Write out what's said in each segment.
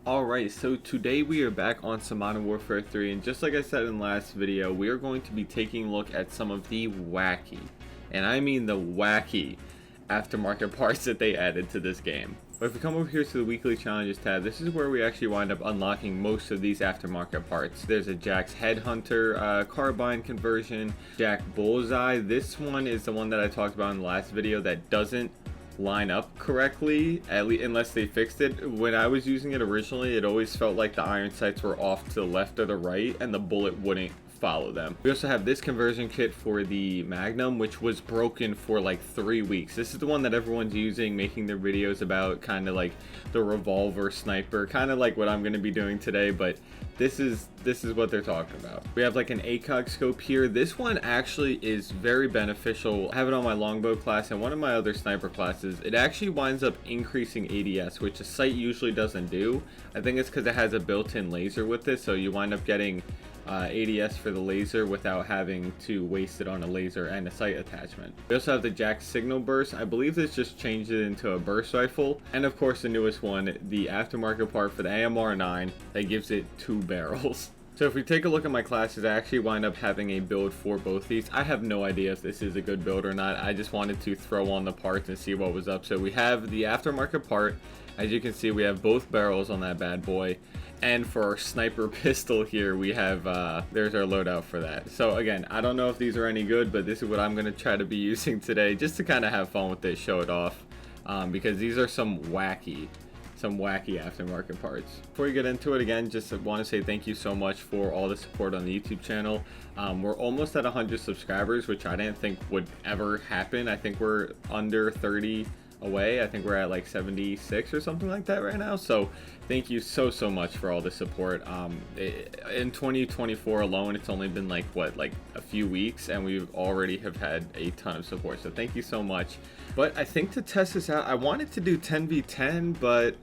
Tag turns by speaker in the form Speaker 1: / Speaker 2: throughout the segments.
Speaker 1: Alright, so today we are back on some Modern Warfare 3, and just like I said in the last video, we are going to be taking a look at some of the wacky, and I mean the wacky, aftermarket parts that they added to this game. But if we come over here to the weekly challenges tab, this is where we actually wind up unlocking most of these aftermarket parts. There's a Jack's Headhunter carbine conversion, Jack Bullseye. This one is the one that I talked about in the last video that doesn't line up correctly, at least unless they fixed it. When I was using it originally, it always felt like the iron sights were off to the left or the right and the bullet wouldn't follow them. We also have this conversion kit for the Magnum, which was broken for like 3 weeks. This is the one that everyone's using, making their videos about, kind of like the Revolver sniper, kind of like what I'm going to be doing today, but this is what they're talking about. We have like an ACOG scope here. This one actually is very beneficial. I have it on my longbow class and one of my other sniper classes. It actually winds up increasing ADS, which a sight usually doesn't do. I think it's because it has a built-in laser with this, so you wind up getting ADS for the laser without having to waste it on a laser and a sight attachment. We also have the Jack Signal Burst. I believe this just changed it into a burst rifle. And of course the newest one, the aftermarket part for the AMR9 that gives it 2 barrels. So if we take a look at my classes, I actually wind up having a build for both these. I have no idea if this is a good build or not. I just wanted to throw on the parts and see what was up. So we have the aftermarket part. As you can see, we have both barrels on that bad boy. And for our sniper pistol here, we have, there's our loadout for that. So again, I don't know if these are any good, but this is what I'm going to try to be using today, just to kind of have fun with this, show it off. Because these are some wacky aftermarket parts. Before we get into it, again, just want to say thank you so much for all the support on the YouTube channel. We're almost at 100 subscribers, which I didn't think would ever happen. I think we're under 30 away. I think we're at like 76 or something like that right now. So thank you so much for all the support. In 2024 alone, it's only been like a few weeks, and we already have had a ton of support. So thank you so much. But I think to test this out, I wanted to do 10v10, but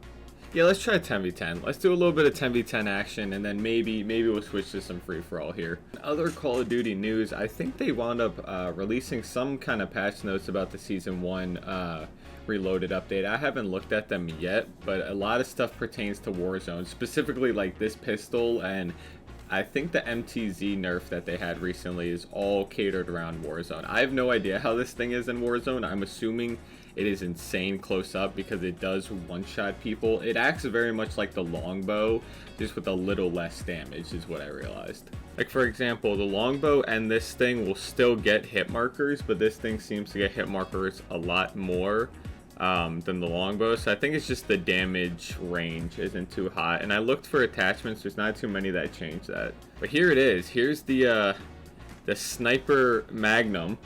Speaker 1: yeah, let's try 10v10. Let's do a little bit of 10v10 action, and then maybe we'll switch to some free-for-all here. Other Call of Duty news, I think they wound up releasing some kind of patch notes about the Season 1 Reloaded update. I haven't looked at them yet, but a lot of stuff pertains to Warzone, specifically like this pistol, and I think the MTZ nerf that they had recently is all catered around Warzone. I have no idea how this thing is in Warzone. I'm assuming it is insane close up because it does one-shot people. It acts very much like the longbow, just with a little less damage is what I realized. Like for example, the longbow and this thing will still get hit markers, but this thing seems to get hit markers a lot more than the longbow. So I think it's just the damage range isn't too hot. And I looked for attachments, there's not too many that change that. But here it is. Here's the sniper Magnum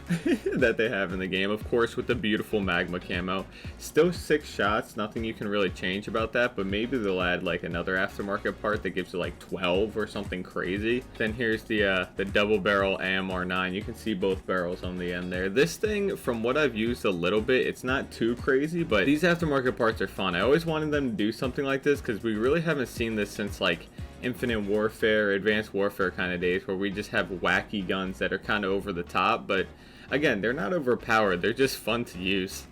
Speaker 1: that they have in the game, of course, with the beautiful magma camo. Still 6 shots, nothing you can really change about that, but maybe they'll add like another aftermarket part that gives it like 12 or something crazy. Then here's the double barrel AMR9. You can see both barrels on the end there. This thing, from what I've used a little bit, it's not too crazy, but these aftermarket parts are fun. I always wanted them to do something like this because we really haven't seen this since like Infinite Warfare, Advanced Warfare kind of days, where we just have wacky guns that are kind of over the top, but again, they're not overpowered, they're just fun to use.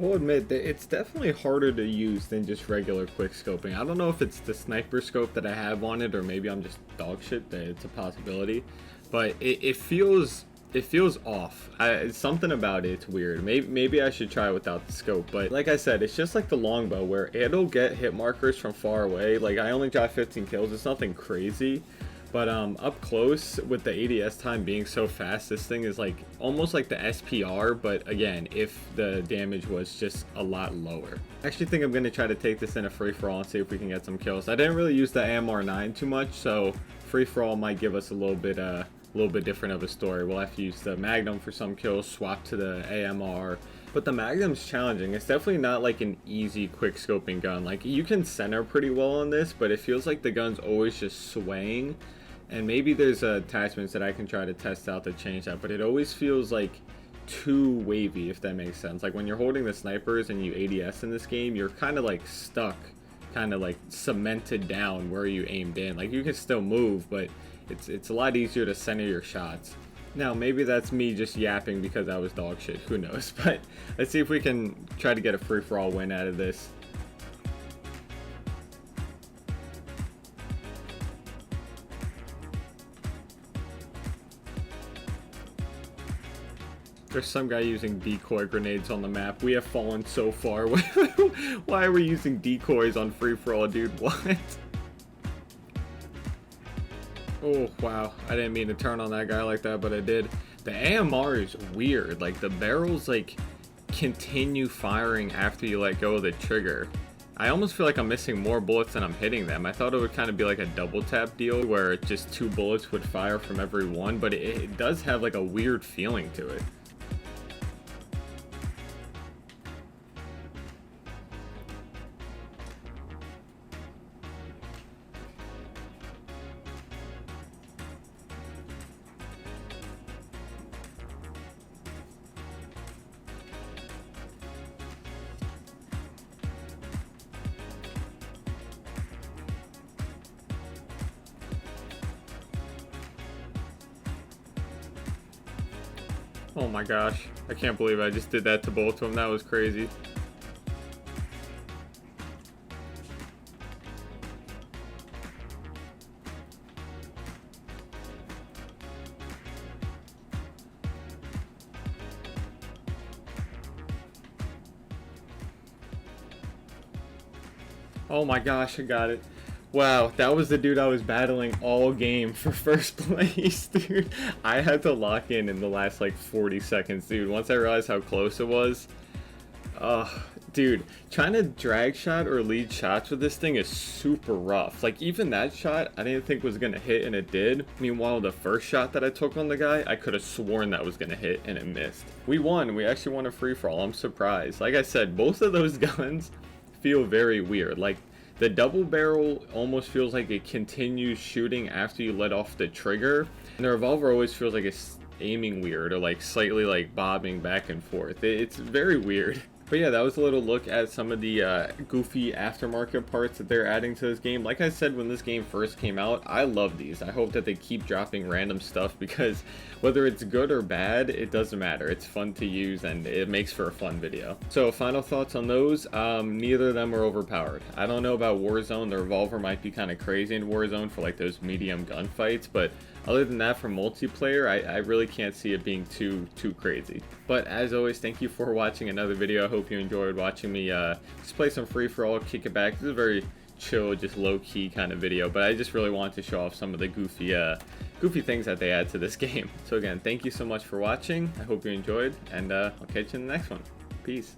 Speaker 1: I'll admit that it's definitely harder to use than just regular quick scoping. I don't know if it's the sniper scope that I have on it, or maybe I'm just dog shit. It's a possibility, but it feels off. Something about it's weird. Maybe I should try it without the scope. But like I said, it's just like the longbow where it'll get hit markers from far away. Like I only got 15 kills. It's nothing crazy. But up close, with the ADS time being so fast, this thing is like almost like the SPR, but again, if the damage was just a lot lower. I actually think I'm going to try to take this in a free-for-all and see if we can get some kills. I didn't really use the AMR9 too much, so free-for-all might give us a little bit different of a story. We'll have to use the Magnum for some kills, swap to the AMR. But the Magnum's challenging. It's definitely not like an easy quick scoping gun. Like you can center pretty well on this, but it feels like the gun's always just swaying. And maybe there's attachments that I can try to test out to change that, but it always feels like too wavy, if that makes sense. Like when you're holding the snipers and you ADS in this game, you're kind of like stuck, kind of like cemented down where you aimed in. Like you can still move, but it's a lot easier to center your shots. Now maybe that's me just yapping because I was dog shit, who knows. But let's see if we can try to get a free-for-all win out of this. There's some guy using decoy grenades on the map. We have fallen so far. Why are we using decoys on free-for-all, dude? What? Oh, wow. I didn't mean to turn on that guy like that, but I did. The AMR is weird. Like, the barrels, like, continue firing after you let go of the trigger. I almost feel like I'm missing more bullets than I'm hitting them. I thought it would kind of be like a double tap deal where just 2 bullets would fire from every one, but it does have, like, a weird feeling to it. Oh my gosh, I can't believe I just did that to both of them. That was crazy. Oh my gosh, I got it. Wow, that was the dude I was battling all game for first place, dude. I had to lock in the last like 40 seconds, dude. Once I realized how close it was. Dude, trying to drag shot or lead shots with this thing is super rough. Like, even that shot, I didn't think was gonna hit, and it did. Meanwhile, the first shot that I took on the guy, I could have sworn that was gonna hit, and it missed. We won. We actually won a free-for-all. I'm surprised. Like I said, both of those guns feel very weird. Like, the double barrel almost feels like it continues shooting after you let off the trigger. And the revolver always feels like it's aiming weird or like slightly like bobbing back and forth. It's very weird. But yeah, that was a little look at some of the goofy aftermarket parts that they're adding to this game. Like I said, when this game first came out, I love these. I hope that they keep dropping random stuff because whether it's good or bad, it doesn't matter. It's fun to use and it makes for a fun video. So final thoughts on those, neither of them are overpowered. I don't know about Warzone. The revolver might be kind of crazy in Warzone for like those medium gunfights, but other than that, for multiplayer, I really can't see it being too crazy. But as always, thank you for watching another video. I hope you enjoyed watching me just play some free-for-all, kick it back. This is a very chill, just low-key kind of video, but I just really wanted to show off some of the goofy things that they add to this game. So again, thank you so much for watching. I hope you enjoyed, and I'll catch you in the next one. Peace.